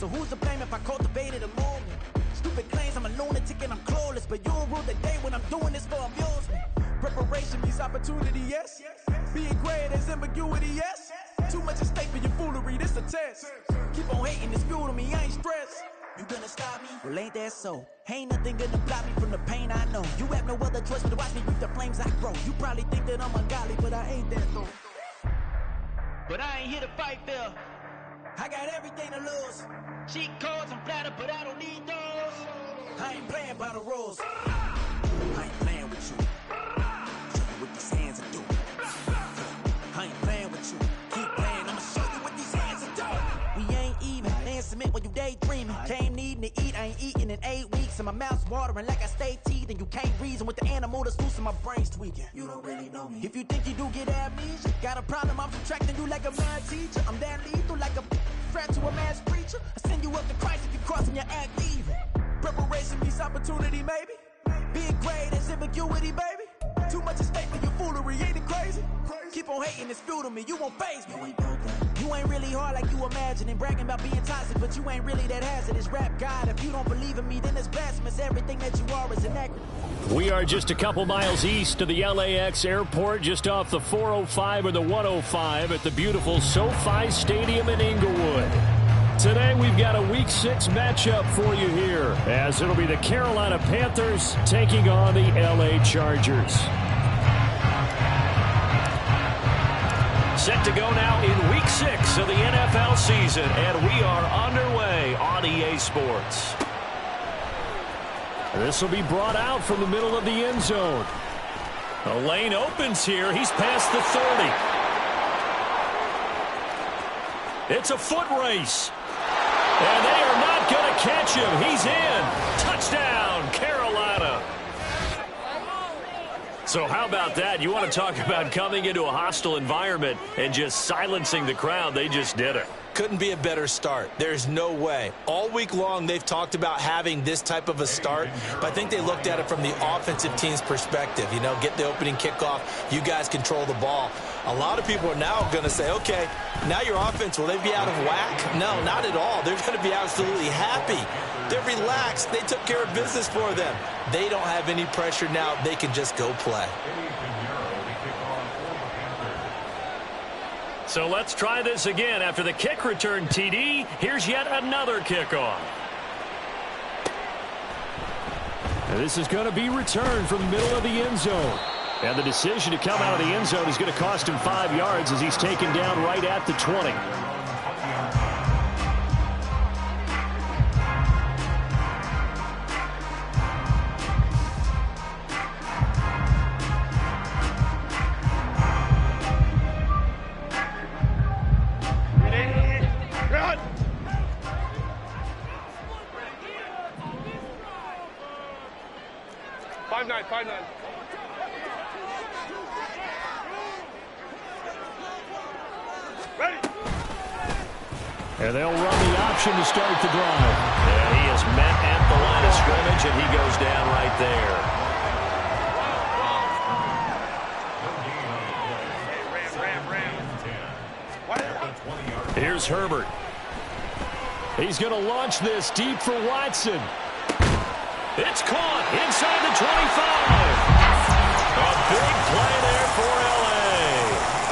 So who's to blame if I cultivated a moment? Stupid claims I'm a lunatic and I'm clueless, but you'll rule the day when I'm doing this for amusement. Preparation means opportunity, yes. Being great as ambiguity, yes. Too much at stake for your foolery, this a test. Keep on hating, it's fuel to me, I ain't stressed. You gonna stop me? Well, ain't that so? Ain't nothing gonna block me from the pain I know. You have no other choice but to watch me reap the flames I grow. You probably think that I'm ungodly, but I ain't that though. But I ain't here to fight fair. I got everything to lose. Cheat codes, I'm flattered, but I don't need those. I ain't playing by the rules. I ain't playing with you. Show you what these hands are doing. I ain't playing with you. Keep playing, I'ma show you what these hands are doing. We ain't even. Laying cement when you daydreaming. Came needing to eat, I ain't eating in 8 weeks. And my mouth's watering like I stay teething. You can't reason with the animal that's loose and my brain's tweaking. You don't really know me. If you think you do get amnesia, got a problem, I'm subtracting you like a mad teacher. I'm that lethal like a threat to a mass preacher. I send you up to Christ if you crossing your act evil. Preparation meets opportunity, maybe. Being great is ambiguity, baby. Too much at stake for your foolery, ain't it crazy? Keep on hating, it's fuel to me, you won't faze me. You ain't really hard like you imagine and bragging about being toxic, but you ain't really that hazardous. Rap God, if you don't believe in me, then it's blasphemous. Everything that you are is inaccurate. We are just a couple miles east of the LAX airport, just off the 405 or the 105 at the beautiful SoFi Stadium in Inglewood. Today we've got a Week 6 matchup for you here, as it'll be the Carolina Panthers taking on the LA Chargers. Set to go now in Week 6 of the NFL season, and we are underway on EA Sports. This will be brought out from the middle of the end zone. The lane opens here. He's past the 30. It's a foot race. And they are not going to catch him. He's in. Touchdown, Carolina. So how about that? You want to talk about coming into a hostile environment and just silencing the crowd. They just did it. Couldn't be a better start. There's no way. All week long, they've talked about having this type of a start, but I think they looked at it from the offensive team's perspective. You know, get the opening kickoff. You guys control the ball. A lot of people are now going to say, okay, now your offense, will they be out of whack? No, not at all. They're going to be absolutely happy. They're relaxed. They took care of business for them. They don't have any pressure now. They can just go play. So let's try this again. After the kick return TD, here's yet another kickoff. And this is going to be returned from the middle of the end zone. And the decision to come out of the end zone is going to cost him 5 yards as he's taken down right at the 20. And they'll run the option to start the drive. Yeah, he is met at the line of scrimmage, and he goes down right there. Here's Herbert. He's going to launch this deep for Watson. It's caught inside the 25. A big play there for L.A.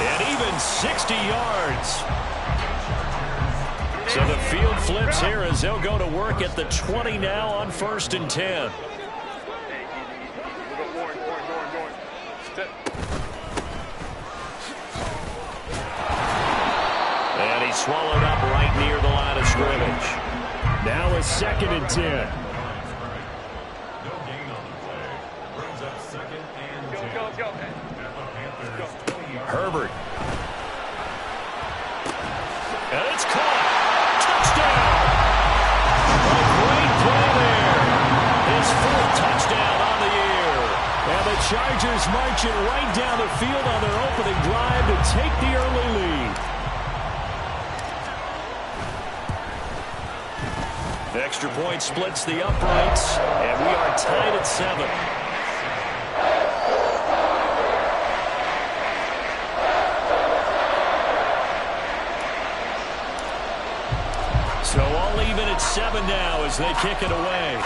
And even 60 yards. So the field flips here as they'll go to work at the 20 now on 1st and 10. And he's swallowed up right near the line of scrimmage. Now it's 2nd and 10. Herbert. And it's caught. Touchdown. A great play there. His 4th touchdown on the year. And the Chargers marching right down the field on their opening drive to take the early lead. Extra point splits the uprights, and we are tied at 7. So all even 7 now as they kick it away.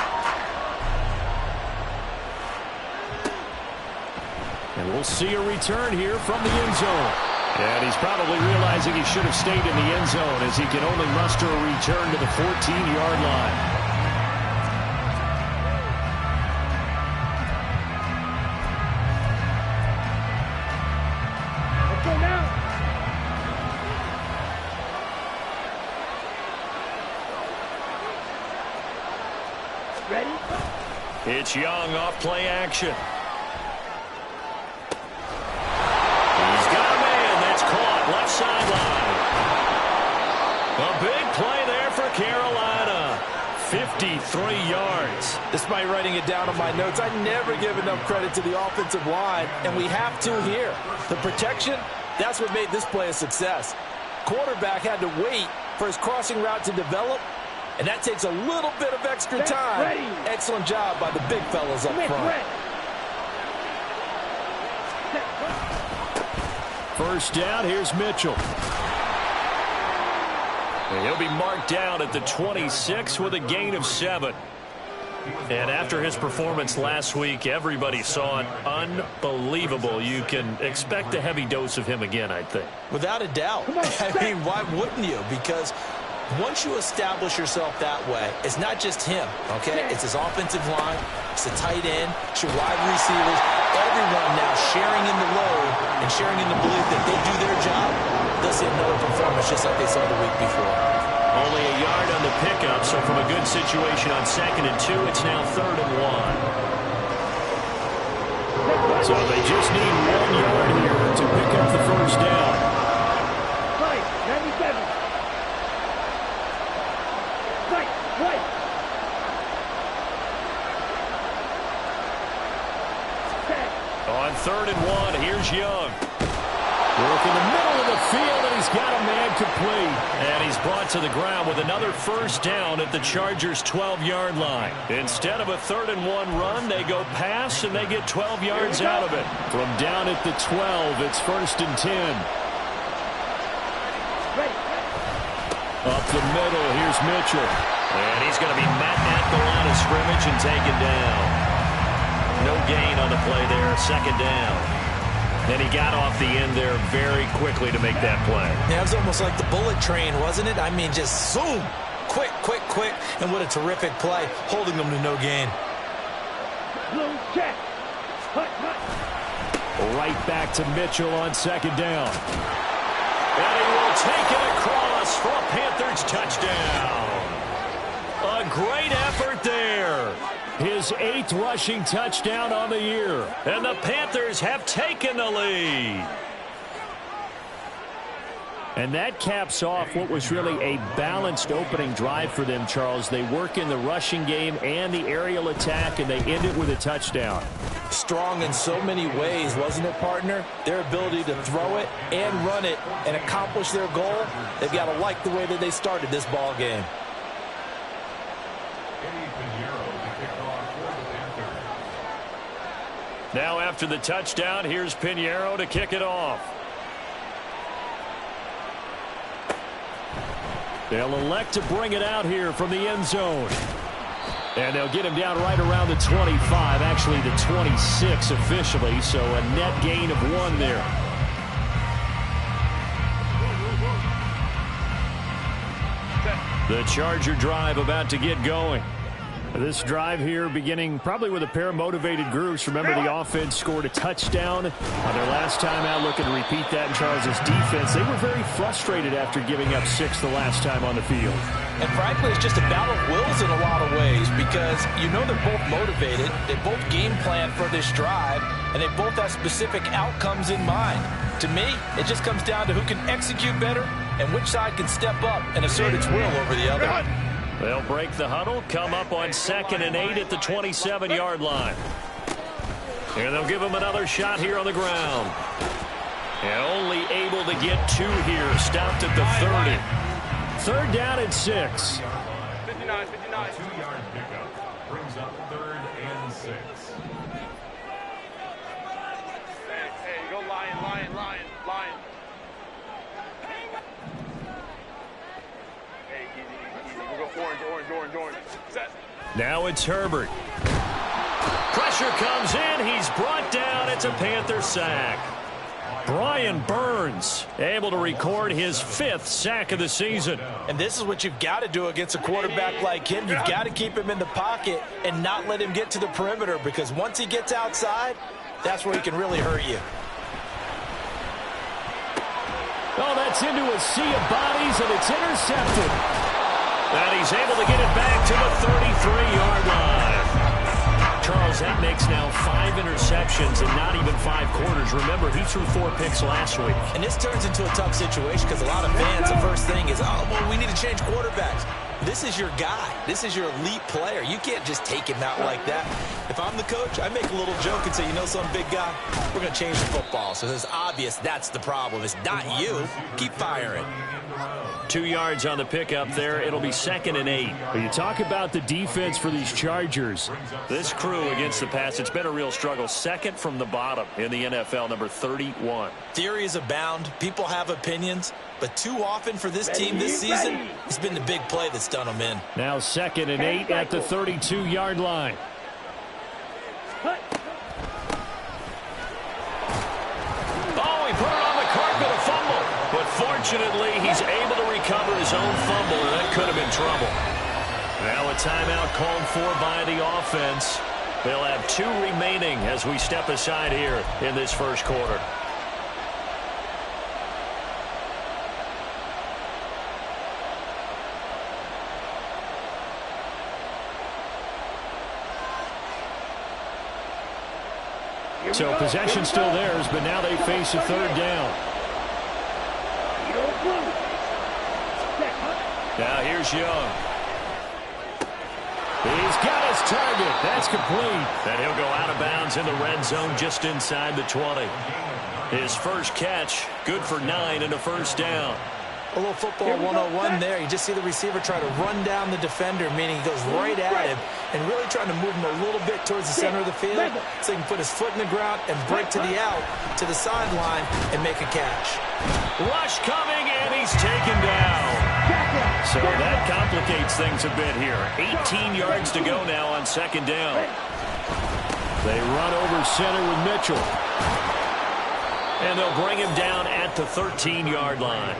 And we'll see a return here from the end zone. And he's probably realizing he should have stayed in the end zone as he can only muster a return to the 14-yard line. Let's go now. Ready? It's Young off play action. Left sideline. A big play there for Carolina. 53 yards. Despite writing it down on my notes, I never give enough credit to the offensive line, and we have to here. The protection, that's what made this play a success. Quarterback had to wait for his crossing route to develop, and that takes a little bit of extra time. Excellent job by the big fellas up front. First down, here's Mitchell. And he'll be marked down at the 26 with a gain of 7. And after his performance last week, everybody saw it unbelievable. You can expect a heavy dose of him again, I think. Without a doubt. I mean, why wouldn't you? Because once you establish yourself that way, it's not just him, okay? It's his offensive line, it's the tight end, it's your wide receivers, everyone now sharing in the load and sharing in the belief that they do their job. They'll see another performance just like they saw the week before. Only a yard on the pickup, so from a good situation on 2nd and 2, it's now 3rd and 1. So they just need 1 yard here to pick up the first down. Right, 97. On 3rd and 1, here's Young. Work in the middle of the field, and he's got a man complete. And he's brought to the ground with another first down at the Chargers' 12-yard line. Instead of a 3rd and 1 run, they go pass, and they get 12 yards out of it. From down at the 12, it's 1st and 10. Up the middle, here's Mitchell. And he's going to be met at the line of scrimmage and taken down. No gain on the play there, 2nd down. And he got off the end there very quickly to make that play. Yeah, it was almost like the bullet train, wasn't it? I mean, just zoom. Quick, quick, quick. And what a terrific play, holding them to no gain. Blue check. Right back to Mitchell on 2nd down. And he will take it across for a Panthers touchdown. A great effort there. His 8th rushing touchdown on the year. And the Panthers have taken the lead. And that caps off what was really a balanced opening drive for them, Charles. They work in the rushing game and the aerial attack, and they end it with a touchdown. Strong in so many ways, wasn't it, partner? Their ability to throw it and run it and accomplish their goal, they've got to like the way that they started this ball game. Now after the touchdown, here's Pinheiro to kick it off. They'll elect to bring it out here from the end zone. And they'll get him down right around the 25, actually the 26 officially, so a net gain of 1 there. The Charger drive about to get going. This drive here beginning probably with a pair of motivated groups. Remember, the offense scored a touchdown on their last time out. Looking to repeat that in Charles' defense. They were very frustrated after giving up 6 the last time on the field. And frankly, it's just a battle of wills in a lot of ways because you know they're both motivated. They both game plan for this drive, and they both have specific outcomes in mind. To me, it just comes down to who can execute better and which side can step up and assert its will over the other. They'll break the huddle, come up on 2nd and 8 at the 27-yard line. And they'll give him another shot here on the ground. And only able to get 2 here, stopped at the 30. 3rd down and 6. 59. 2-yard pickup brings up 3rd and 6. Hey, go lion. Hey, easy. We'll go. Orange. Set. Now it's Herbert. Pressure comes in. He's brought down. It's a Panther sack. Brian Burns able to record his 5th sack of the season. And this is what you've got to do against a quarterback like him. You've got to keep him in the pocket and not let him get to the perimeter, because once he gets outside, that's where he can really hurt you. Oh, that's into a sea of bodies, and it's intercepted. And he's able to get it back to the 33-yard line. Charles, that makes now 5 interceptions in not even 5 quarters. Remember, he threw 4 picks last week. And this turns into a tough situation because a lot of fans, the first thing is, oh, well, we need to change quarterbacks. This is your guy. This is your elite player. You can't just take him out like that. If I'm the coach, I make a little joke and say, you know some big guy, we're going to change the football. So it's obvious that's the problem. It's not you. Keep firing. 2 yards on the pickup there. It'll be 2nd and 8. When you talk about the defense for these Chargers, this crew against the pass, it's been a real struggle. 2nd from the bottom in the NFL, number 31. Theories abound. People have opinions. But too often for this team this season, it's been the big play that's done them in. Now 2nd and 8 at the 32-yard line. Oh, he put it on the carpet, a fumble. But fortunately, he's able to recover his own fumble, and that could have been trouble. Now a timeout called for by the offense. They'll have 2 remaining as we step aside here in this first quarter. So possession still theirs, but now they face a 3rd down. Now here's Young. He's got his target. That's complete. And he'll go out of bounds in the red zone just inside the 20. His first catch, good for 9 and a first down. A little football 101 there. You just see the receiver try to run down the defender, meaning he goes right at him and really trying to move him a little bit towards the center of the field so he can put his foot in the ground and break to the out, to the sideline, and make a catch. Rush coming, and he's taken down. So that complicates things a bit here. 18 yards to go now on 2nd down. They run over center with Mitchell. And they'll bring him down at the 13-yard line.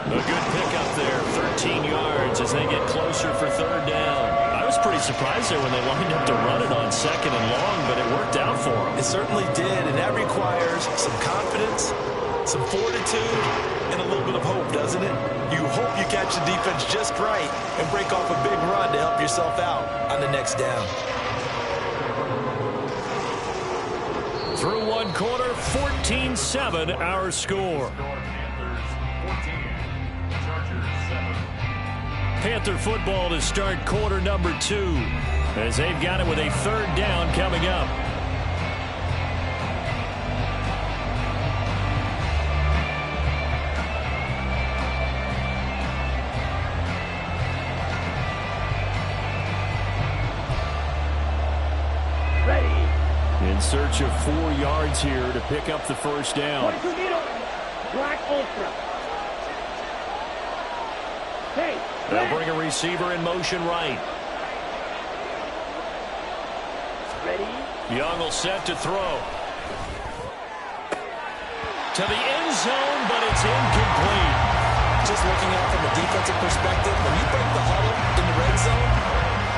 A good pickup there, 13 yards as they get closer for 3rd down. I was pretty surprised there when they lined up to run it on 2nd and long, but it worked out for them. It certainly did, and that requires some confidence, some fortitude, and a little bit of hope, doesn't it? You hope you catch the defense just right and break off a big run to help yourself out on the next down. Through 1 quarter, 14-7 our score. Panther football to start quarter number 2 as they've got it with a 3rd down coming up. In search of 4 yards here to pick up the first down. Black Ultra. Hey. They'll bring a receiver in motion right. Ready? Young will set to throw. To the end zone, but it's incomplete. Just looking at it from a defensive perspective, when you break the huddle in the red zone,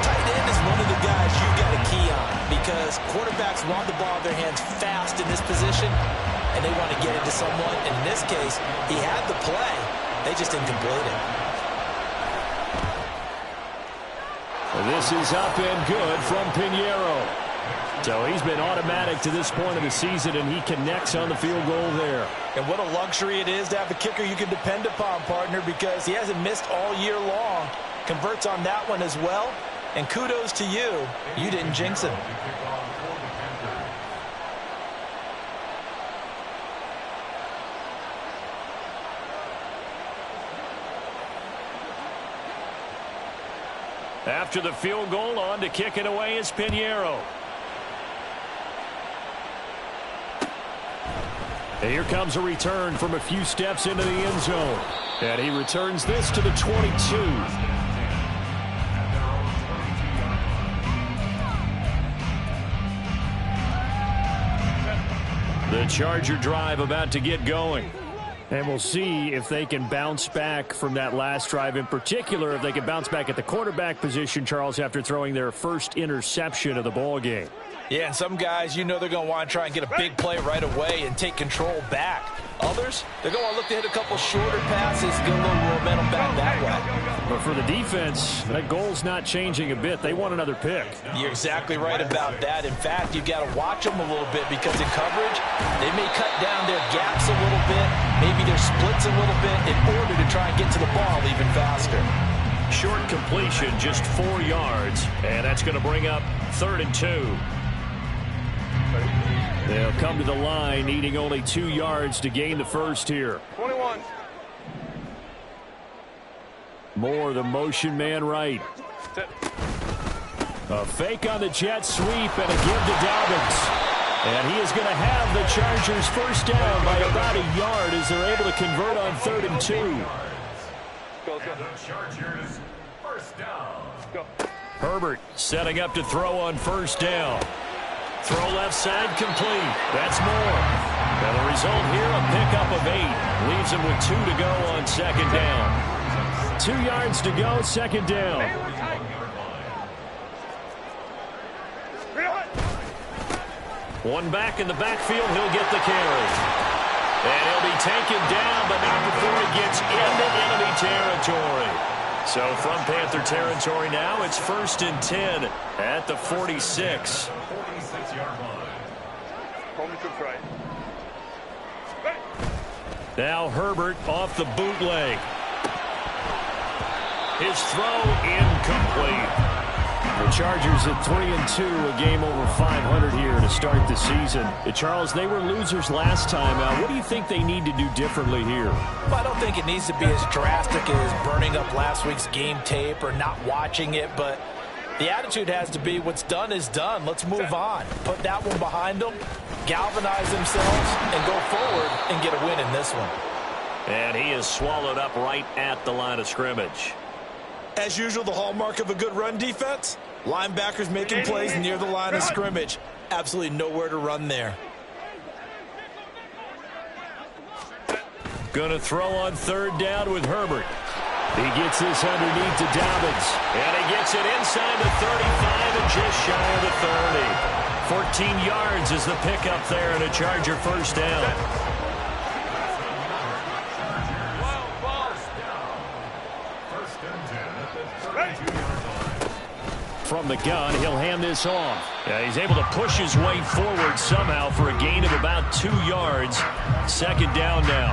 tight end is one of the guys you've got to key on because quarterbacks want the ball in their hands fast in this position, and they want to get it to someone. And in this case, he had the play. They just didn't complete it. This is up and good from Pinheiro. So he's been automatic to this point of the season, and he connects on the field goal there. And what a luxury it is to have a kicker you can depend upon, partner, because he hasn't missed all year long. Converts on that one as well. And kudos to you. You didn't jinx him. After the field goal, on to kick it away is Pinheiro. And here comes a return from a few steps into the end zone. And he returns this to the 22. The Charger drive about to get going. And we'll see if they can bounce back from that last drive. In particular, if they can bounce back at the quarterback position, Charles, after throwing their first interception of the ball game. Yeah, and some guys, they're going to want to try and get a big play right away and take control back. Others, they're going to look to hit a couple shorter passes, get a little momentum back that way. But for the defense, that goal's not changing a bit. They want another pick. You're exactly right about that. In fact, you've got to watch them a little bit because in coverage, they may cut down their gaps a little bit, maybe their splits a little bit in order to try and get to the ball even faster. Short completion, just 4 yards, and that's going to bring up 3rd and 2. They'll come to the line, needing only 2 yards to gain the first here. 21. Moore, the motion man right. A fake on the jet sweep and a give to Dobbins. And he is going to have the Chargers first down by about a yard as they're able to convert on 3rd and 2. The Chargers first down. Herbert setting up to throw on first down. Throw left side complete. That's Moore. And the result here, a pickup of 8. Leaves him with 2 to go on 2nd down. 2 yards to go, 2nd down. One back in the backfield, he'll get the carry. And he'll be taken down, but not before he gets into enemy territory. So from Panther territory now, it's 1st and 10 at the 46. 46-yard line. Now Herbert off the bootleg. His throw incomplete. The Chargers at 3 and 2, a game over 500 here to start the season. Charles, they were losers last time out. What do you think they need to do differently here? Well, I don't think it needs to be as drastic as burning up last week's game tape or not watching it, but the attitude has to be what's done is done. Let's move on. Put that one behind them, galvanize themselves, and go forward and get a win in this one. And he is swallowed up right at the line of scrimmage. As usual, the hallmark of a good run defense, linebackers making plays near the line of scrimmage. Absolutely nowhere to run there. Going to throw on 3rd down with Herbert. He gets this underneath to Dobbins. And he gets it inside the 35 and just shy of the 30. 14 yards is the pickup there and a Charger first down. From the gun, he'll hand this off. Yeah, he's able to push his way forward somehow for a gain of about 2 yards. 2nd down now.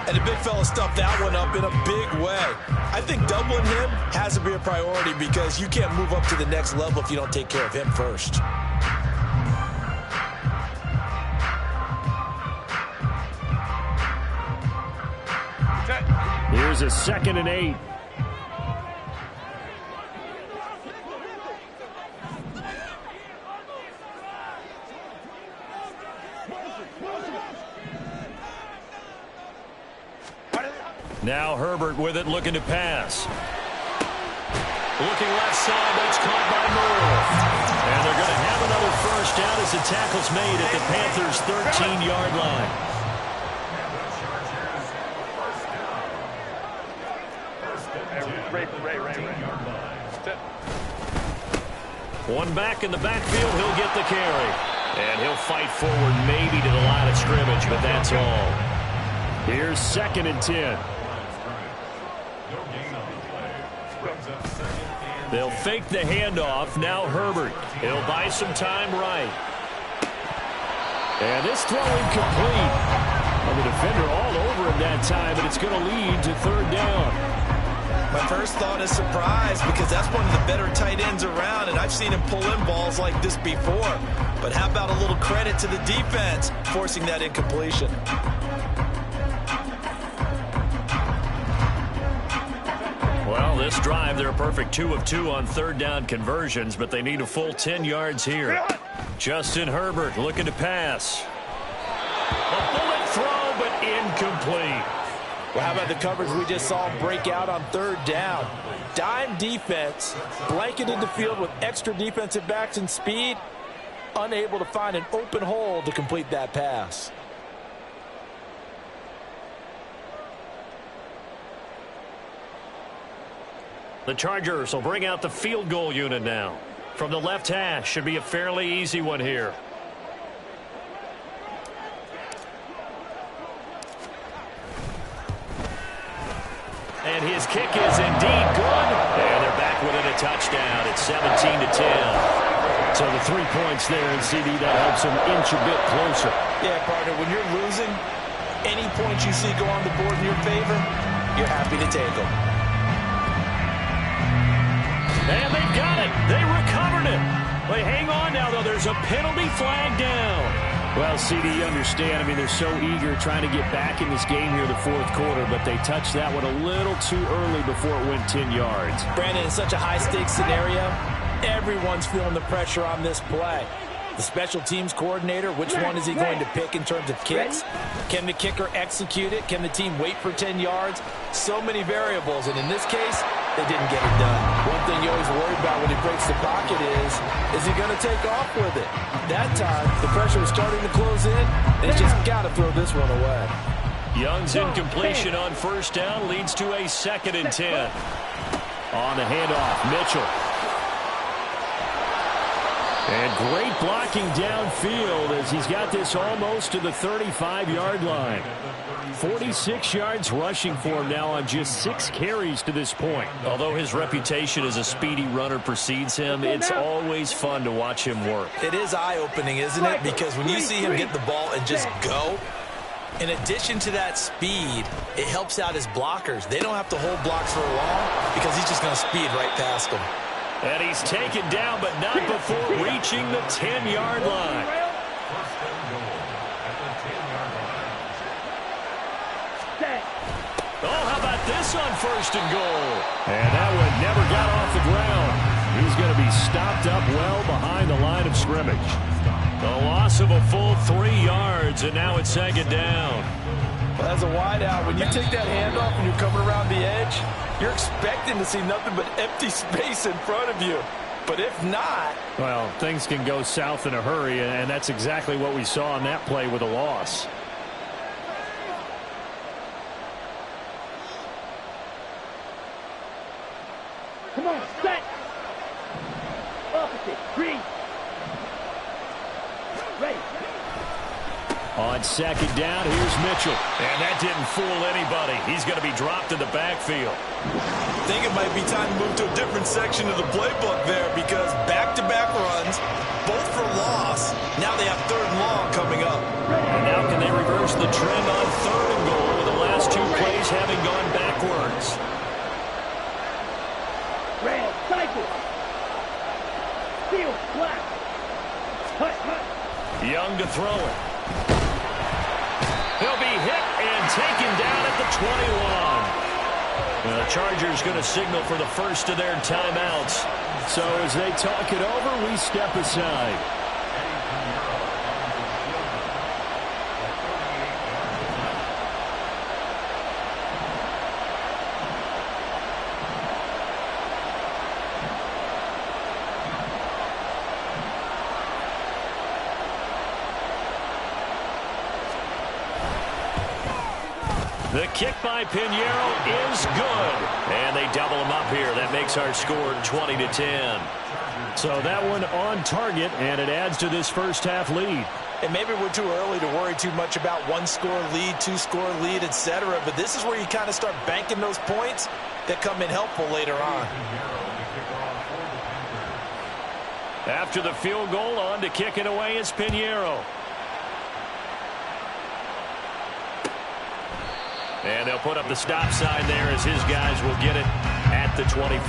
And the big fella stuffed that one up in a big way. I think doubling him has to be a priority because you can't move up to the next level if you don't take care of him first. Here's a 2nd and 8. Now Herbert with it, looking to pass. Looking left side, that's caught by Moore. And they're going to have another first down as the tackle's made at the Panthers' 13-yard line. One back in the backfield, he'll get the carry. And he'll fight forward maybe to the line of scrimmage, but that's all. Here's 2nd and 10. They'll fake the handoff. Now Herbert. He'll buy some time right. And this throw incomplete. And the defender all over him that time, but it's going to lead to 3rd down. My first thought is surprise because that's one of the better tight ends around, and I've seen him pull in balls like this before. But how about a little credit to the defense forcing that incompletion? Well, this drive, they're a perfect 2 of 2 on 3rd down conversions, but they need a full 10 yards here. Justin Herbert looking to pass. A bullet throw, but incomplete. Well, how about the coverage we just saw him break out on 3rd down? Dime defense, blanketed the field with extra defensive backs and speed. unable to find an open hole to complete that pass. The Chargers will bring out the field goal unit now. From the left hash, should be a fairly easy one here. And his kick is indeed good. And they're back within a touchdown. It's 17-10. So the 3 points there, and CD, that helps him inch a bit closer. Yeah, partner, when you're losing, any points you see go on the board in your favor, you're happy to take them. And they've got it. They recovered it. They hang on now, though. There's a penalty flag down. Well, CD, you understand. I mean, they're so eager trying to get back in this game here in the fourth quarter, but they touched that one a little too early before it went 10 yards. Brandon, in such a high-stakes scenario, everyone's feeling the pressure on this play. The special teams coordinator, which one is he going to pick in terms of kicks? Can the kicker execute it? Can the team wait for 10 yards? So many variables, and in this case, they didn't get it done. One thing you always worry about when he breaks the pocket is he going to take off with it? That time, the pressure was starting to close in. They just got to throw this one away. Young's incompletion on first down leads to a 2nd and 10. On the handoff, Mitchell. And great blocking downfield as he's got this almost to the 35-yard line. 46 yards rushing for him now on just 6 carries to this point. Although his reputation as a speedy runner precedes him, it's always fun to watch him work. It is eye-opening, isn't it? Because when you see him get the ball and just go, in addition to that speed, it helps out his blockers. They don't have to hold blocks for long because he's just going to speed right past them. And he's taken down, but not before reaching the 10-yard line. Oh, how about this on 1st and goal? And that one never got off the ground. He's going to be stopped up well behind the line of scrimmage. A loss of a full 3 yards, and now it's 2nd down. Well, as a wideout, when you take that handoff and you're coming around the edge, you're expecting to see nothing but empty space in front of you. But if not... Well, things can go south in a hurry, and that's exactly what we saw on that play with a loss. Come on, set. Opposite, green. Ready. On 2nd down, here's Mitchell. And that didn't fool anybody. He's going to be dropped in the backfield. I think it might be time to move to a different section of the playbook there because back-to-back runs, both for loss. Now they have 3rd and long coming up. And now can they reverse the trend on 3rd and goal with the last 2 plays having gone backwards? Red, cycle. Field, black. Hut, hut. Young to throw it. He'll be hit and taken down at the 21. Well, the Chargers going to signal for the first of their timeouts. So as they talk it over, we step aside. The kick by Pinheiro is good. And they double him up here. That makes our score 20-10. So that one on target, and it adds to this first half lead. And maybe we're too early to worry too much about 1-score lead, 2-score lead, etc. But this is where you kind of start banking those points that come in helpful later on. After the field goal, on to kick it away is Pinheiro. And they'll put up the stop sign there as his guys will get it at the 25.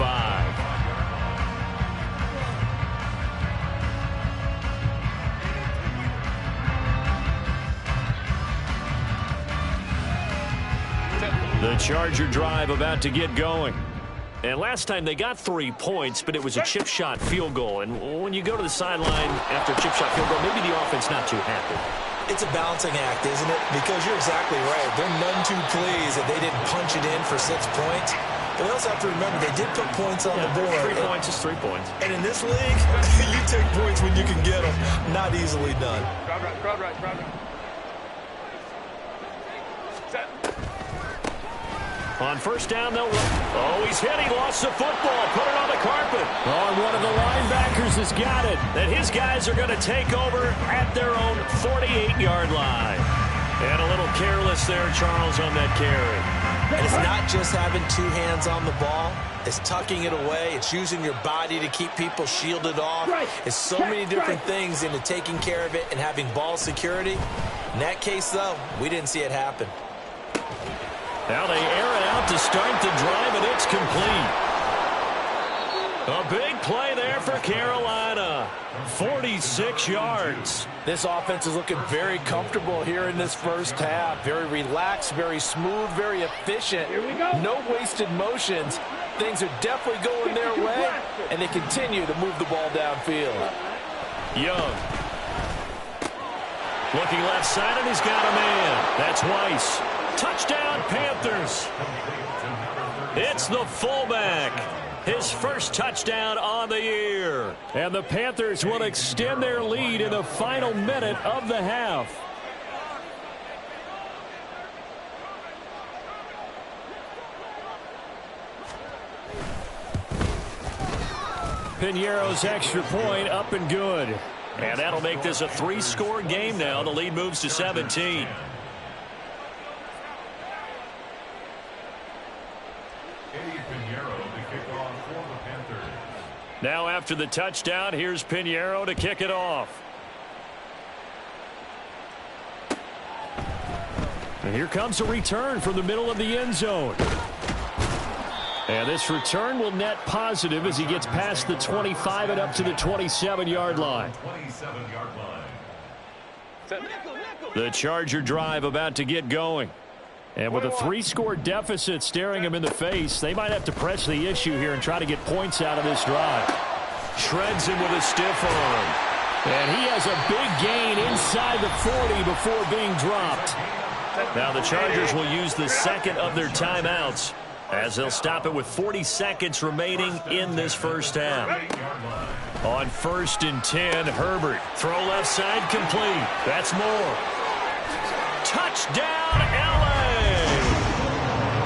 The Charger drive about to get going. And last time they got 3 points, but it was a chip shot field goal. And when you go to the sideline after a chip shot field goal, maybe the offense not too happy. It's a balancing act, isn't it? Because you're exactly right. They're none too pleased that they didn't punch it in for 6 points. But they also have to remember they did put points on the board. 3 points is 3 points. And in this league, you take points when you can get them. Not easily done. Crowd right. Set. On first down, they'll run. Oh, he's hit. He lost the football. Put it on the carpet. Oh, and one of the linebackers has got it. And his guys are going to take over at their own 48-yard line. And a little careless there, Charles, on that carry. And it's not just having two hands on the ball. It's tucking it away. It's using your body to keep people shielded off. It's so many different things into taking care of it and having ball security. In that case, though, we didn't see it happen. Now they air it out to start the drive, and it's complete. A big play there for Carolina. 46 yards. This offense is looking very comfortable here in this first half. Very relaxed, very smooth, very efficient. Here we go. No wasted motions. Things are definitely going their way, and they continue to move the ball downfield. Young. Looking left side, and he's got a man. That's Weiss. Touchdown, Panthers. It's the fullback. His first touchdown on the year. And the Panthers will extend their lead in the final minute of the half. Piñeiro's extra point up and good. And that'll make this a 3-score game now. The lead moves to 17. Now after the touchdown, here's Piñeiro to kick it off. And here comes a return from the middle of the end zone. And this return will net positive as he gets past the 25 and up to the 27-yard line. The Charger drive about to get going. And with a 3-score deficit staring him in the face, they might have to press the issue here and try to get points out of this drive. Shreds him with a stiff arm. And he has a big gain inside the 40 before being dropped. Now the Chargers will use the second of their timeouts as they'll stop it with 40 seconds remaining in this first half. On 1st and 10, Herbert. Throw left side complete. That's Moore. Touchdown, LA!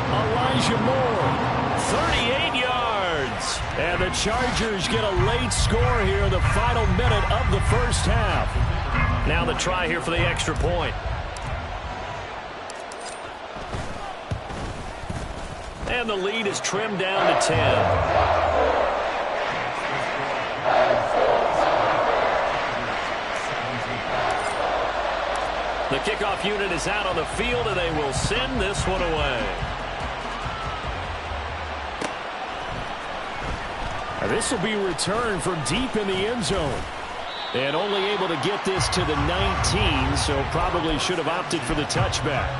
Elijah Moore, 38 yards. And the Chargers get a late score here in the final minute of the first half. Now the try here for the extra point. And the lead is trimmed down to 10. The kickoff unit is out on the field, and they will send this one away. Now this will be returned from deep in the end zone. And only able to get this to the 19, so probably should have opted for the touchback.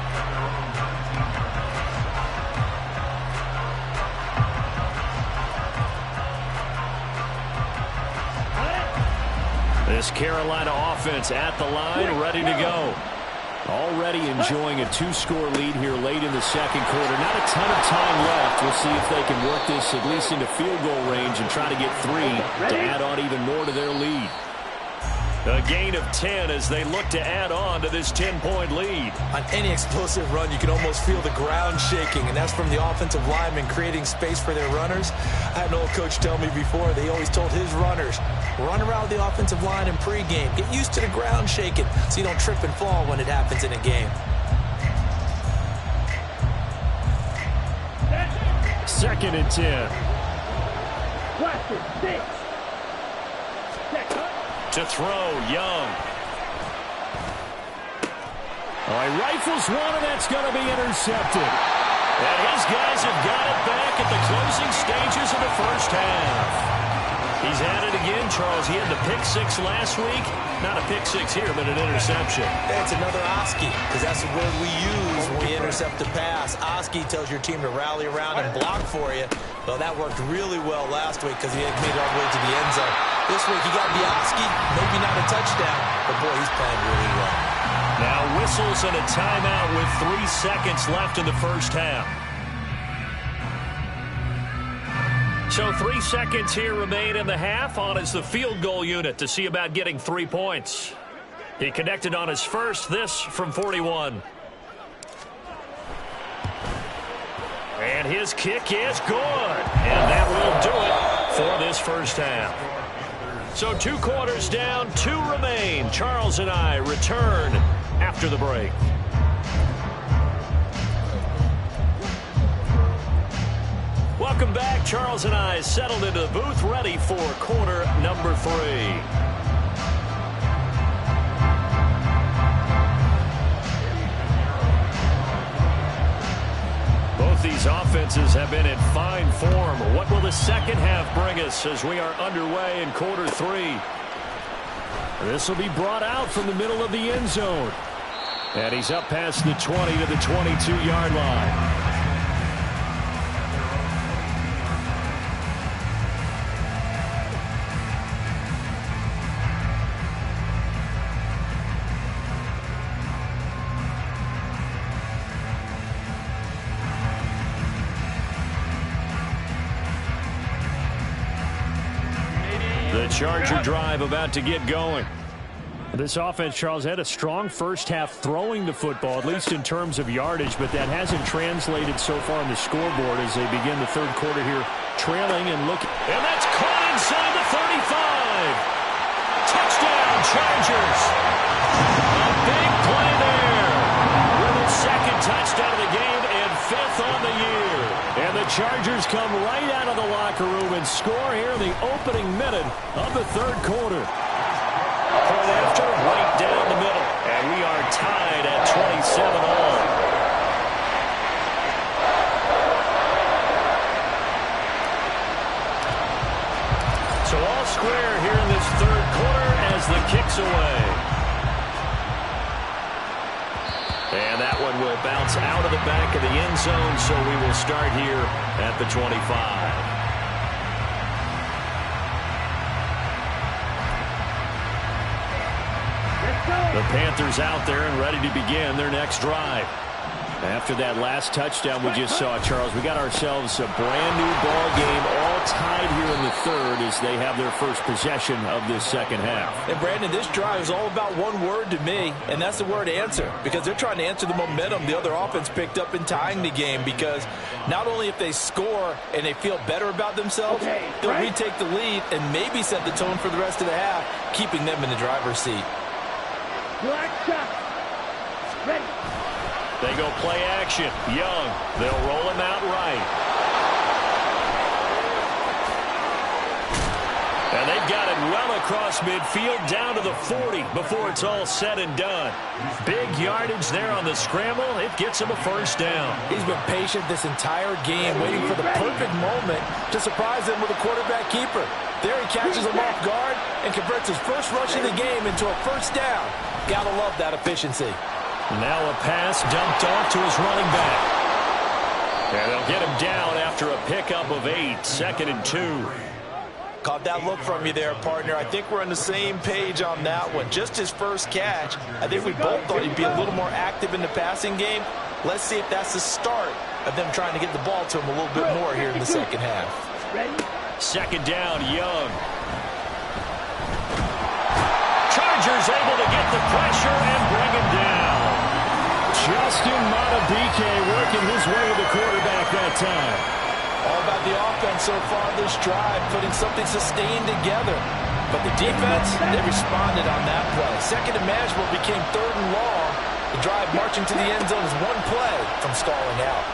This Carolina offense at the line, ready to go. Already enjoying a 2-score lead here late in the second quarter. Not a ton of time left. We'll see if they can work this at least into field goal range and try to get 3 to add on even more to their lead. A gain of 10 as they look to add on to this 10-point lead. On any explosive run, you can almost feel the ground shaking, and that's from the offensive linemen creating space for their runners. I had an old coach tell me before, they always told his runners, run around the offensive line in pregame. Get used to the ground shaking so you don't trip and fall when it happens in a game. 2nd and 10. Watch it, 6. To throw, Young. Oh, he rifles one, and that's going to be intercepted. And his guys have got it back at the closing stages of the first half. He's at it again, Charles. He had the pick-6 last week. Not a pick-6 here, but an interception. That's another Oski, because that's the word we use when we intercept a pass. Oski tells your team to rally around and block for you. Well, that worked really well last week because he had made it all the way to the end zone. This week he got the Oski, maybe not a touchdown, but boy, he's playing really well. Now whistles and a timeout with 3 seconds left in the first half. So 3 seconds here remain in the half. On is the field goal unit to see about getting 3 points. He connected on his first, this from 41. And his kick is good. And that will do it for this first half. So 2 quarters down, 2 remain. Charles and I return after the break. Welcome back. Charles and I settled into the booth, ready for quarter number 3. Both these offenses have been in fine form. What will the second half bring us as we are underway in quarter 3? This will be brought out from the middle of the end zone. And he's up past the 20 to the 22-yard line. Charger drive about to get going. This offense, Charles, had a strong first half throwing the football, at least in terms of yardage, but that hasn't translated so far on the scoreboard as they begin the third quarter here, trailing and looking. And that's caught inside the 35. Touchdown, Chargers. A big play there with a second touchdown of the game and 5th on the year. And the Chargers come right out of the locker room and score here in the opening minute of the third quarter. Point after, right down the middle. And we are tied at 27 all. So all square here in this third quarter as the kick's away. And that one will bounce out of the back of the end zone, so we will start here at the 25. The Panthers out there and ready to begin their next drive. After that last touchdown we just saw, Charles, we got ourselves a brand-new ball game, all tied here in the third as they have their first possession of this second half. And, Brandon, this drive is all about one word to me, and that's the word answer, because they're trying to answer the momentum the other offense picked up in tying the game, because not only if they score and they feel better about themselves, they'll retake the lead and maybe set the tone for the rest of the half, keeping them in the driver's seat. Black shot. Ready. They go play action. Young. They'll roll him out right. And they've got it well across midfield down to the 40 before it's all said and done. Big yardage there on the scramble. It gets him a first down. He's been patient this entire game, waiting for the perfect moment to surprise them with a quarterback keeper. There he catches him off guard and converts his first rush of the game into a first down. Gotta love that efficiency. Now a pass dumped off to his running back. And they'll get him down after a pickup of 8, 2nd and 2. Caught that look from you there, partner. I think we're on the same page on that one. Just his first catch. I think we both thought he'd be a little more active in the passing game. Let's see if that's the start of them trying to get the ball to him a little bit more here in the second half. Second down, Young. Chargers able to get the pressure and bring him down. Justin Madubuike working his way to the quarterback that time. All about the offense so far this drive, putting something sustained together. But the defense, they responded on that play. Second and manageable became 3rd and long. The drive marching to the end zone is one play from stalling out.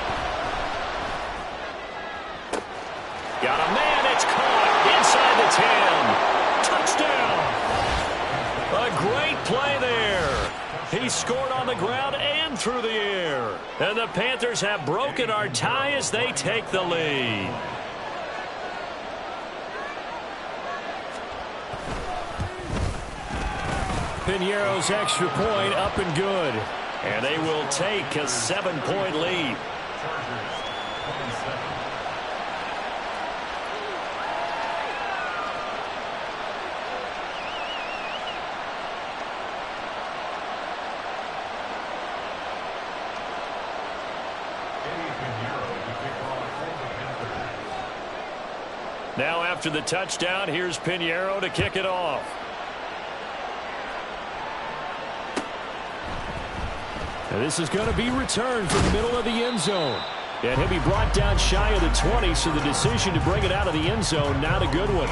Got a man, it's caught inside the 10. Touchdown. A great play there. He scored on the ground and through the air. And the Panthers have broken our tie as they take the lead. Piñeiro's extra point up and good. And they will take a 7-point lead. Now after the touchdown, here's Pinheiro to kick it off. And this is going to be returned from the middle of the end zone. And he'll be brought down shy of the 20, so the decision to bring it out of the end zone, not a good one.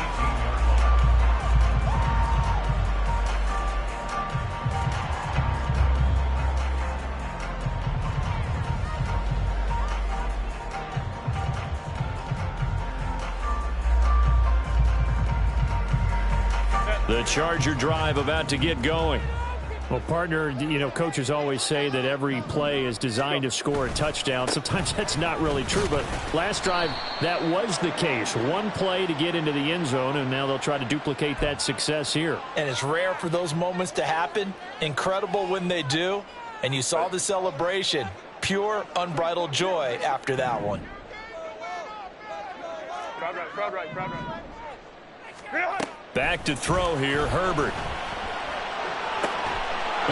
The Charger drive about to get going. Well, partner, you know, coaches always say that every play is designed to score a touchdown. Sometimes that's not really true, but last drive, that was the case. One play to get into the end zone, and now they'll try to duplicate that success here. And it's rare for those moments to happen. Incredible when they do. And you saw the celebration. Pure, unbridled joy after that one. Back to throw here, Herbert.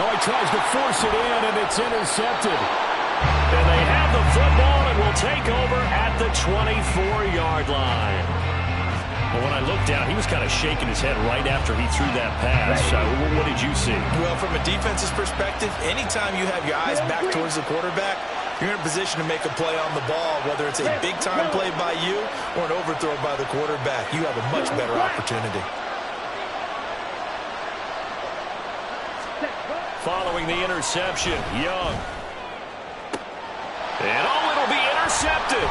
Oh, he tries to force it in, and it's intercepted. And they have the football and will take over at the 24-yard line. Well, when I looked down, he was kind of shaking his head right after he threw that pass. What did you see? Well, from a defense's perspective, anytime you have your eyes back towards the quarterback, you're in a position to make a play on the ball, whether it's a big-time play by you or an overthrow by the quarterback. You have a much better opportunity. Following the interception, Young. And it'll be intercepted.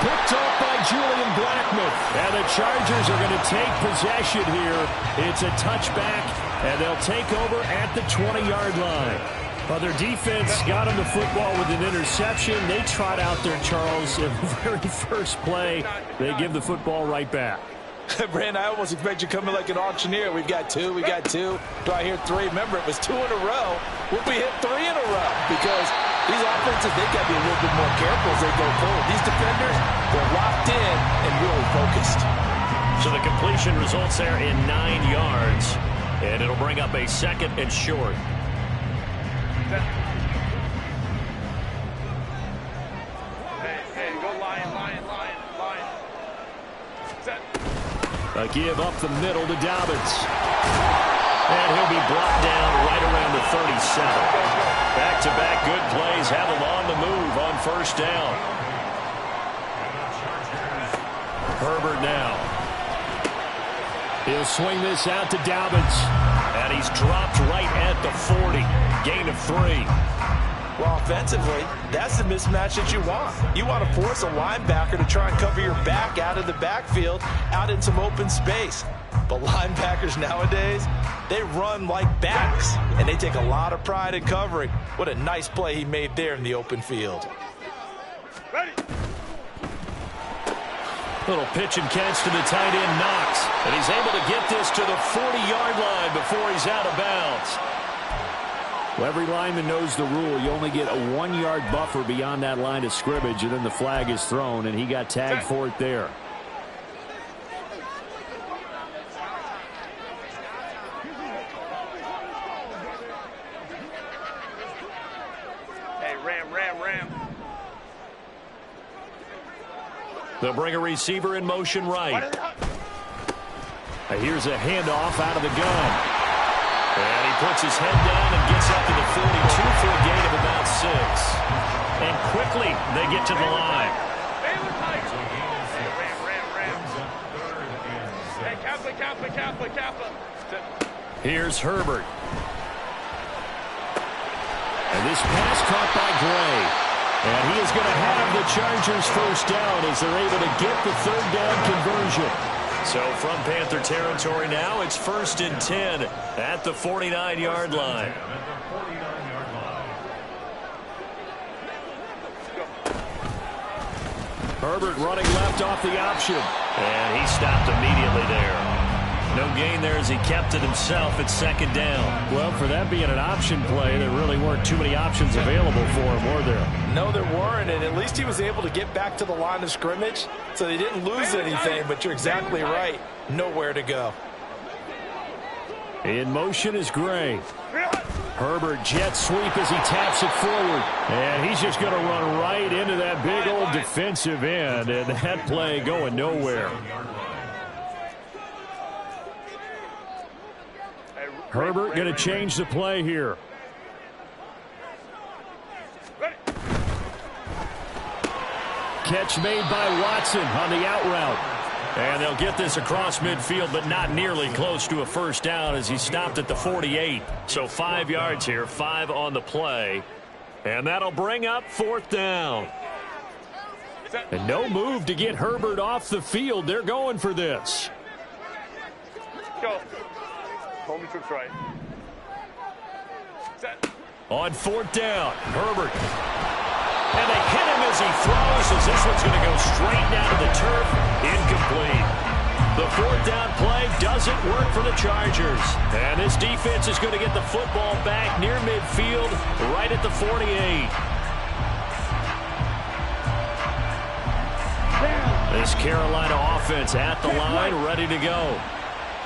Picked off by Julian Blackmon. And the Chargers are going to take possession here. It's a touchback, and they'll take over at the 20-yard line. Well, their defense got them the football with an interception. They trot out there, Charles, in the very first play. They give the football right back. Brand, I almost expect you coming like an auctioneer. We've got two. Do I hear three? Remember, it was 2 in a row. We'll be hit 3 in a row because these offenses, they got to be a little bit more careful as they go forward. These defenders, they're locked in and really focused. So the completion results there in 9 yards, and it'll bring up a 2nd and short. Hey, go Lion. Set. A give up the middle to Dobbins. And he'll be brought down right around the 37. Back-to-back good plays have him on the move on first down. Herbert now. He'll swing this out to Dobbins. And he's dropped right at the 40. Gain of 3. Well, offensively, that's the mismatch that you want. You want to force a linebacker to try and cover your back out of the backfield, out in some open space. But linebackers nowadays, they run like backs, and they take a lot of pride in covering. What a nice play he made there in the open field. Ready. Little pitch and catch to the tight end, Knox. And he's able to get this to the 40-yard line before he's out of bounds. Well, every lineman knows the rule. You only get a 1-yard buffer beyond that line of scrimmage, and then the flag is thrown, and he got tagged for it there. Hey, Ram. They'll bring a receiver in motion right. Here's a handoff out of the gun. And he puts his head down and gets up to the 42 for a gain of about 6. And quickly they get to the line. Hey, Kappa. Here's Herbert. And this pass caught by Gray. And he is going to have the Chargers first down as they're able to get the 3rd down conversion. So from Panther territory now, it's 1st and 10 at the 49-yard line. Herbert running left off the option. And he stopped immediately there. No gain there as he kept it himself at 2nd down. Well, for that being an option play, there really weren't too many options available for him, were there? No, there weren't, and at least he was able to get back to the line of scrimmage, so they didn't lose anything, but you're exactly right. Nowhere to go. In motion is Gray. Herbert jet sweep as he taps it forward. And he's just going to run right into that big old defensive end, and that play going nowhere. Herbert going to change the play here. Ready. Catch made by Watson on the out route. And they'll get this across midfield, but not nearly close to a first down as he stopped at the 48. So 5 yards here, 5 on the play. And that'll bring up 4th down. And no move to get Herbert off the field. They're going for this. Go. Hold me troops right. Set. On 4th down, Herbert. And they hit him as he throws, as this one's going to go straight down to the turf. Incomplete. The 4th down play doesn't work for the Chargers. And this defense is going to get the football back near midfield, right at the 48. This Carolina offense at the line, ready to go.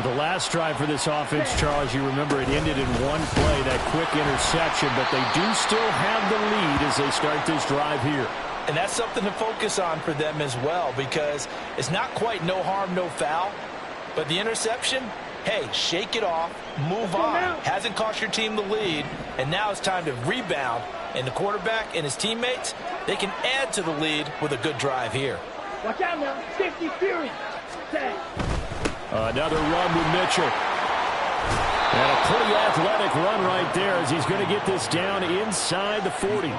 The last drive for this offense, Charles, you remember it ended in one play, that quick interception, but they do still have the lead as they start this drive here. And that's something to focus on for them as well, because it's not quite no harm, no foul, but the interception, hey, shake it off, move on. Hasn't cost your team the lead, and now it's time to rebound. And the quarterback and his teammates, they can add to the lead with a good drive here. Watch out now, 50 Fury. Another run with Mitchell. And a pretty athletic run right there as he's going to get this down inside the 40.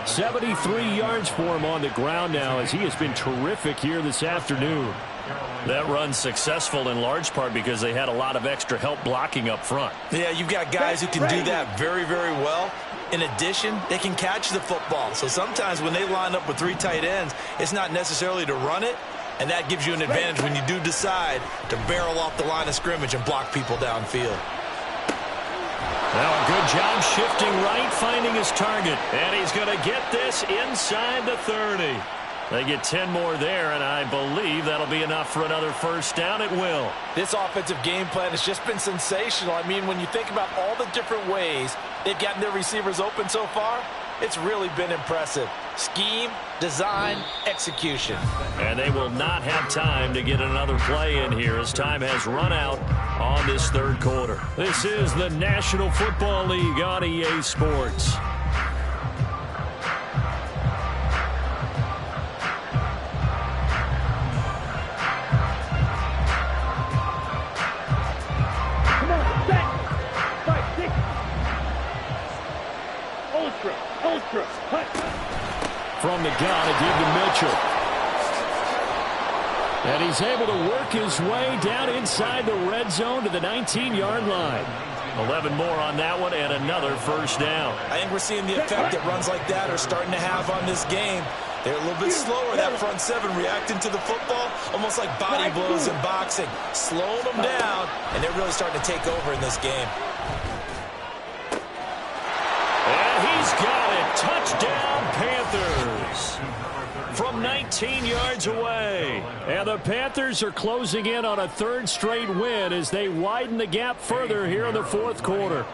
73 yards for him on the ground now as he has been terrific here this afternoon. That run's successful in large part because they had a lot of extra help blocking up front. Yeah, you've got guys who can do that very, very well. In addition, they can catch the football. So sometimes when they line up with 3 tight ends, it's not necessarily to run it. And that gives you an advantage when you do decide to barrel off the line of scrimmage and block people downfield. Now a good job shifting right, finding his target. And he's going to get this inside the 30. They get 10 more there, and I believe that'll be enough for another first down. It will. This offensive game plan has just been sensational. I mean, when you think about all the different ways they've gotten their receivers open so far, it's really been impressive. Scheme, design, execution. And they will not have time to get another play in here as time has run out on this third quarter. This is the National Football League on EA Sports. From the gun, a dig to Mitchell. And he's able to work his way down inside the red zone to the 19-yard line. 11 more on that one and another first down. I think we're seeing the effect that runs like that are starting to have on this game. They're a little bit slower, that front seven, reacting to the football, almost like body blows in boxing, slowing them down, and they're really starting to take over in this game. And he's got it. Touchdown, Panthers. From 19 yards away. And the Panthers are closing in on a third straight win as they widen the gap further here in the fourth quarter.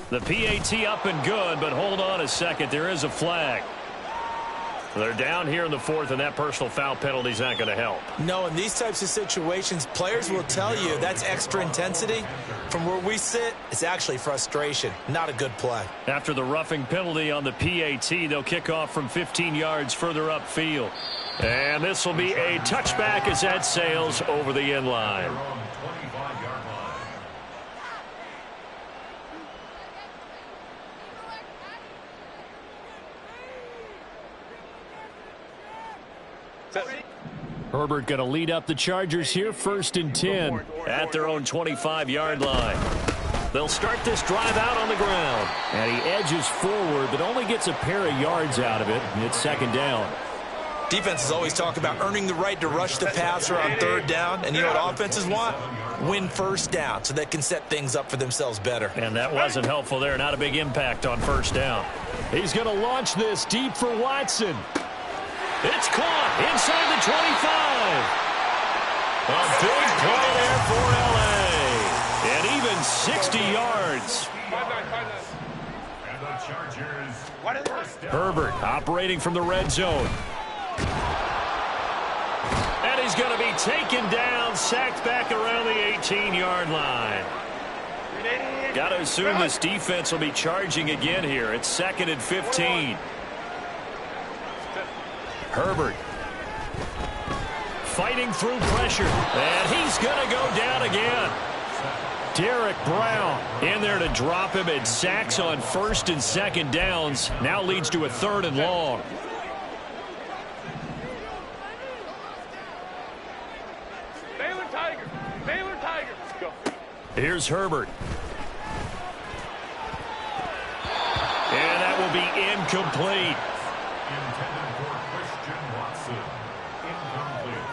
The PAT up and good, but hold on a second. There is a flag. They're down here in the fourth, and that personal foul penalty is not going to help. No, in these types of situations, players will tell you that's extra intensity. From where we sit, it's actually frustration. Not a good play. After the roughing penalty on the PAT, they'll kick off from 15 yards further upfield. And this will be a touchback as that sails over the end line. Herbert going to lead up the Chargers here, 1st and 10 at their own 25-yard line. They'll start this drive out on the ground. And he edges forward, but only gets a pair of yards out of it. And it's 2nd down. Defenses always talk about earning the right to rush the passer on 3rd down. And you know what offenses want? Win 1st down so they can set things up for themselves better. And that wasn't helpful there. Not a big impact on 1st down. He's going to launch this deep for Watson. It's caught inside the 25. A big play there for L.A. And even 60 yards. And the Chargers. Herbert operating from the red zone. And he's going to be taken down, sacked back around the 18-yard line. Got to assume this defense will be charging again here. It's 2nd and 15. Herbert fighting through pressure, and he's going to go down again. Derek Brown in there to drop him, and sacks on 1st and 2nd downs. Now leads to a 3rd and long. Baylor Tigers. Baylor Tigers. Go. Here's Herbert. And that will be incomplete. Intended for Christian Watson. Incomplete.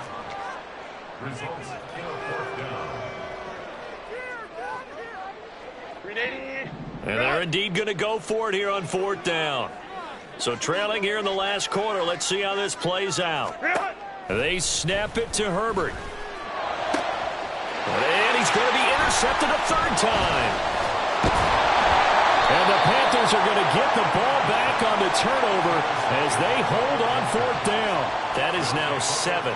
Results in a 4th down. And they're indeed going to go for it here on 4th down. So trailing here in the last quarter. Let's see how this plays out. They snap it to Herbert. And he's going to be intercepted a 3rd time. And the Panthers are going to get the ball back on the turnover as they hold on 4th down. That is now 7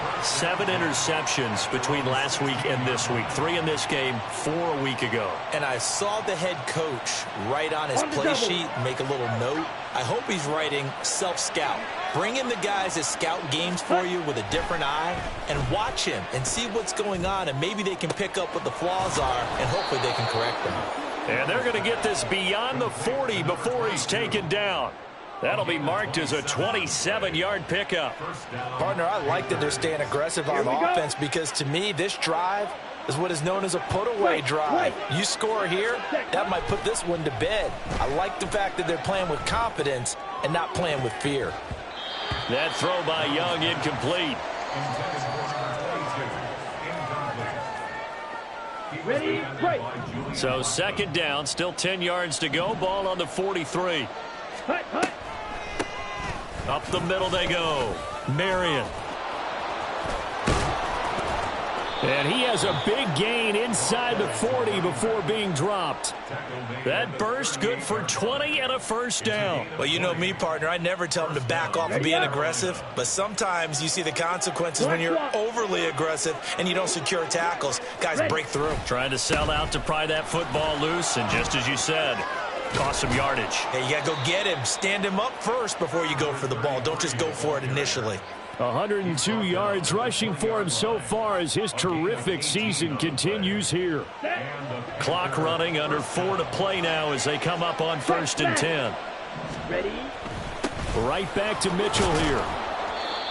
interceptions between last week and this week. 3 in this game, 4 a week ago. And I saw the head coach write on his play sheet, make a little note. I hope he's writing self-scout. Bring in the guys that scout games for you with a different eye and watch him and see what's going on, and maybe they can pick up what the flaws are and hopefully they can correct them. And they're going to get this beyond the 40 before he's taken down. That'll be marked as a 27-yard pickup. Partner, I like that they're staying aggressive on offense because to me this drive is what is known as a put-away drive. You score here, that might put this one to bed. I like the fact that they're playing with confidence and not playing with fear. That throw by Young incomplete. Ready, break. So 2nd down, still 10 yards to go. Ball on the 43. Hut, hut. Up the middle they go. Marion. And he has a big gain inside the 40 before being dropped. That burst good for 20 and a 1st down. Well, you know me, partner. I never tell them to back off of being aggressive, but sometimes you see the consequences when you're overly aggressive and you don't secure tackles. Guys break through. Trying to sell out to pry that football loose, and just as you said, cost some yardage. Hey, you got to go get him. Stand him up first before you go for the ball. Don't just go for it initially. 102 yards rushing for him so far as his terrific season continues here. Clock running, under 4 to play now as they come up on 1st and 10. Ready. Right back to Mitchell here.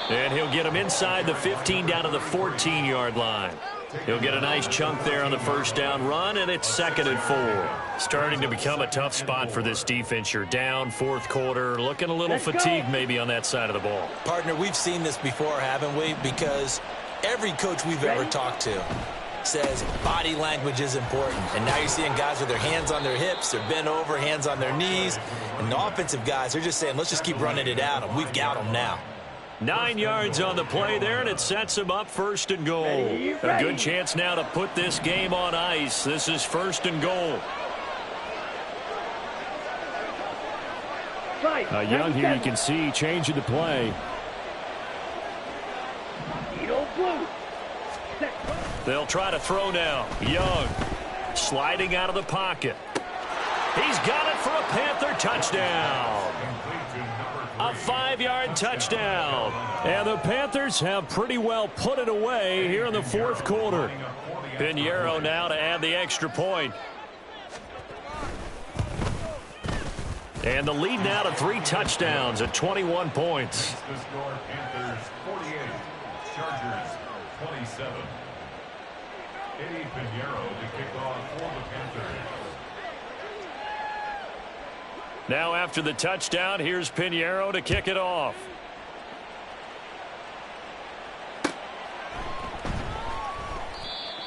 And he'll get him inside the 15 down to the 14-yard line. He'll get a nice chunk there on the 1st down run, and it's 2nd and 4. Starting to become a tough spot for this defense. You're down 4th quarter, looking a little fatigued maybe on that side of the ball. Partner, we've seen this before, haven't we? Because every coach we've ever talked to says body language is important. And now you're seeing guys with their hands on their hips, they're bent over, hands on their knees. And the offensive guys are just saying, let's just keep running it at them. We've got them now. 9 yards on the play there, and it sets him up 1st and goal. A good chance now to put this game on ice. This is 1st and goal. Young here, you can see changing the play. They'll try to throw now. Young sliding out of the pocket. He's got it for a Panther touchdown. A 5-yard touchdown. And the Panthers have pretty well put it away here in the 4th quarter. Pinheiro now to add the extra point. And the lead now to 3 touchdowns at 21 points. The score, Panthers 48, Chargers 27. Eddie Pinheiro to kick off for the Panthers. Now after the touchdown, here's Pinheiro to kick it off.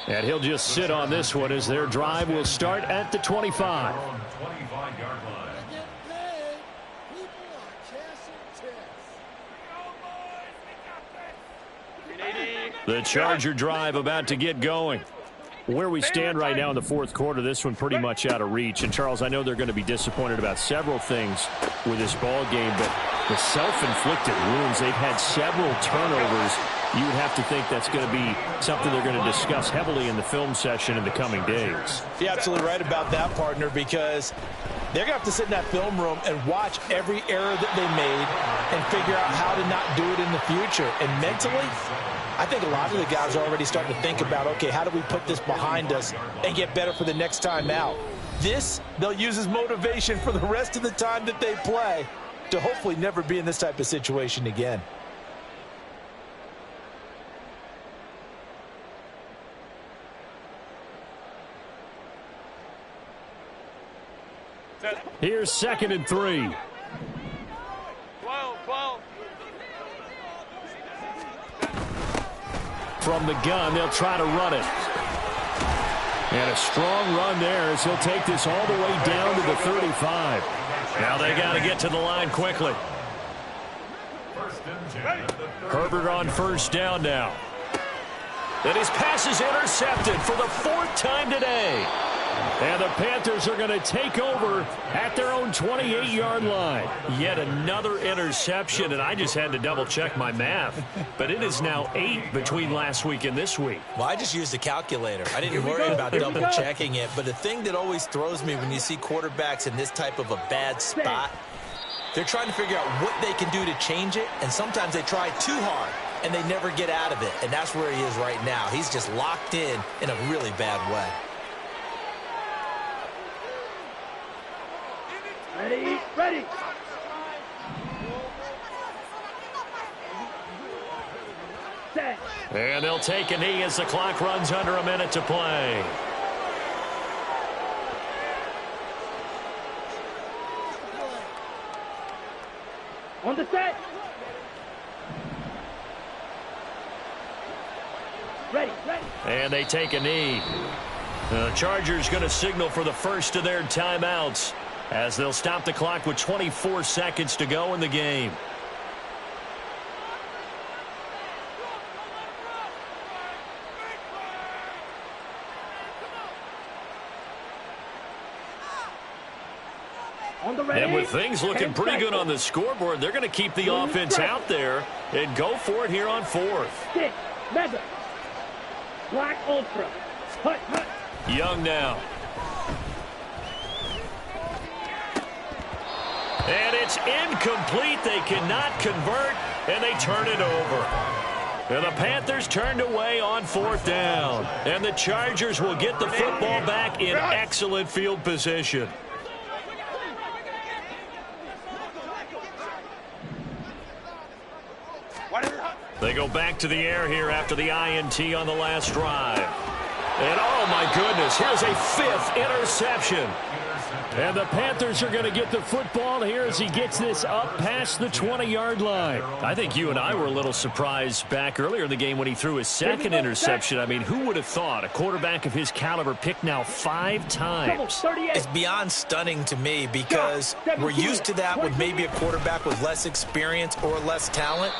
And he'll just sit on this one as their drive will start at the 25. The Charger drive about to get going. Where we stand right now in the 4th quarter, this one pretty much out of reach. And, Charles, I know they're going to be disappointed about several things with this ball game, but the self-inflicted wounds, they've had several turnovers you would have to think that's going to be something they're going to discuss heavily in the film session in the coming days. You're absolutely right about that, partner, because they're going to have to sit in that film room and watch every error that they made and figure out how to not do it in the future. And mentally, I think a lot of the guys are already starting to think about, okay, how do we put this behind us and get better for the next time out? This, they'll use as motivation for the rest of the time that they play to hopefully never be in this type of situation again. Here's 2nd and 3. 12. From the gun, they'll try to run it. And a strong run there as he'll take this all the way down to the 35. Now they got to get to the line quickly. Herbert on first down now. And his pass is intercepted for the 4th time today. And the Panthers are going to take over at their own 28-yard line. Yet another interception, and I just had to double-check my math. But it is now 8 between last week and this week. Well, I just used the calculator. I didn't worry about double-checking it. But the thing that always throws me when you see quarterbacks in this type of a bad spot, they're trying to figure out what they can do to change it, and sometimes they try too hard, and they never get out of it. And that's where he is right now. He's just locked in a really bad way. Ready. Set. And they'll take a knee as the clock runs under a minute to play. On the set. Ready. And they take a knee. The Chargers going to signal for the first of their timeouts as they'll stop the clock with 24 seconds to go in the game. And with things looking pretty good on the scoreboard, they're going to keep the offense out there and go for it here on 4th. Stick. Mega. Black Ultra. Hut. Young now. And it's incomplete. They cannot convert, and they turn it over. And the Panthers turned away on 4th down. And the Chargers will get the football back in excellent field position. They go back to the air here after the INT on the last drive. And oh my goodness, here's a 5th interception. And the Panthers are going to get the football here as he gets this up past the 20-yard line. I think you and I were a little surprised back earlier in the game when he threw his 2nd interception. I mean, who would have thought a quarterback of his caliber picked now 5 times? It's beyond stunning to me because we're used to that with maybe a quarterback with less experience or less talent.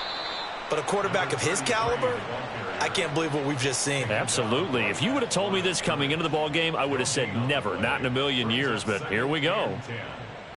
But a quarterback of his caliber, I can't believe what we've just seen. Absolutely. If you would have told me this coming into the ball game, I would have said never, not in a million years. But here we go.